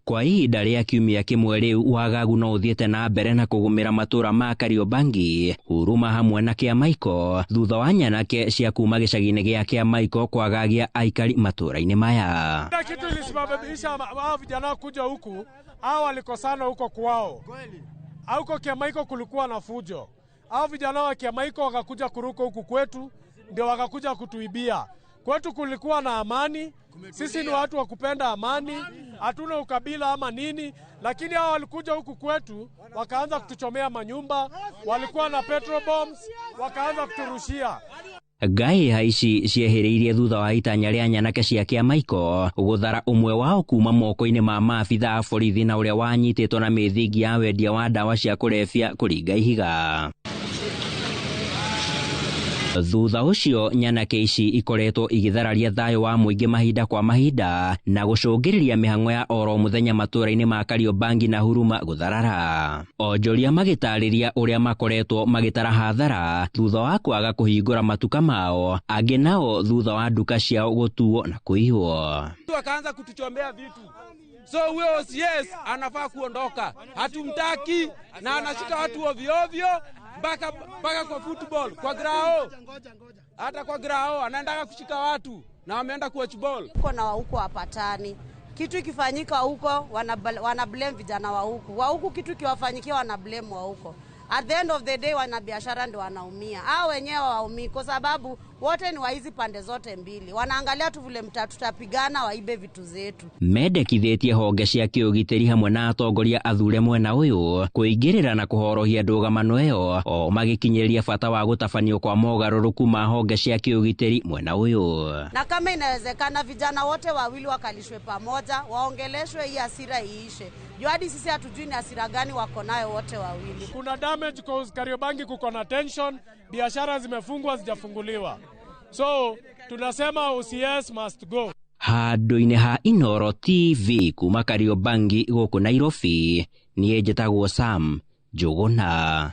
Kwa ihinda rĩa kiumia kĩmwe rĩu wagagu no ũthiĩte na mbere na kũgũmĩra matũra ma Kariobangi, Huruma hamwe na Kĩamaiko thutha wa nyanake cia kuma gĩcagi-inĩ gĩa Kĩamaiko kwagagia aikari matũra-inĩ maya. Kitu ilisababisha hao vijana kuja huku, hao walikosana huko kwao. Huko Kĩamaiko kulikuwa na fujo. Hao vijana wa Kĩamaiko wakakuja kuruka huku kwetu, ndio wakakuja kutuibia. Kwetu kulikuwa na amani, sisi ni watu wa kupenda amani, hatuna ukabila ama nini, lakini hao walikuja huku kwetu, wakaanza kutuchomea manyumba, walikuwa na petrol bombs, wakaanza kuturushia. Ngahĩha ici ciehĩrĩirie thutha wa itanya rĩa nyanake cia Kĩamaiko gũthara ũmwe wao kuma moko-inĩ ma maabitha a borithi na ũrĩa wanyitĩtwo na mĩthingi ya wendia wa ndawa cia kũrebia kũringa ihiga. Thutha ũcio nyanake ici ikoretwo igĩthararia thayũ wa mũingĩ mahinda kwa mahinda na gũcũngĩrĩria mĩhang'o ya oro mũthenya matũra-inĩ ma Kariobangi na Huruma gũtharara. Onjoria magĩtarĩria ũrĩa makoretwo magĩtara hathara thutha wa kwaga kũhingũra matuka mao, angĩ nao thutha wa nduka ciao gũtuo na kũiywo. Wakaanza kutuchombea vitu. So huyo OCS anafaa kuondoka. Hatumtaki na anashika watu ovyo ovyo. Mpaka kwa football, kwa grao. Hata kwa grao anaendaga kushika watu na wameenda kuwatch ball. Huko na huko hapatani. Kitu ikifanyika huko wana blame vijana wa huku. Wa huku kitu kiwafanyikia wana blame wa huko. At the end of the day wanabiashara ndio wanaumia. Hao wenyewe waumii kwa sababu wote ni wa hizi pande zote mbili. Wanaangalia tu vile tutapigana waibe vitu zetu. Mendekithĩtie honge cia kĩũgitĩri hamwe na atongoria athure mwena ũyũ kũingĩrĩra na kũhorohia ndũgamano ĩyo, o magĩkinyĩria bata wa gũtabanio kwa mogarũrũku ma honge cia kĩũgitĩri mwena ũyũ. Na kama inawezekana vijana wote wawili wakalishwe pamoja, waongeleshwe hii hasira iishe. Juu hadi sisi hatujui ni hasira gani wako nayo wote wawili. Kuna damage kwa Kariobangi, kuko na tension, biashara zimefungwa zijafunguliwa. So tunasema OCS must go. Handũ-inĩ ha Inooro TV kuma Kariobangi gũkũ Nairobi, niĩ njĩtagwo Sam Njũgũna.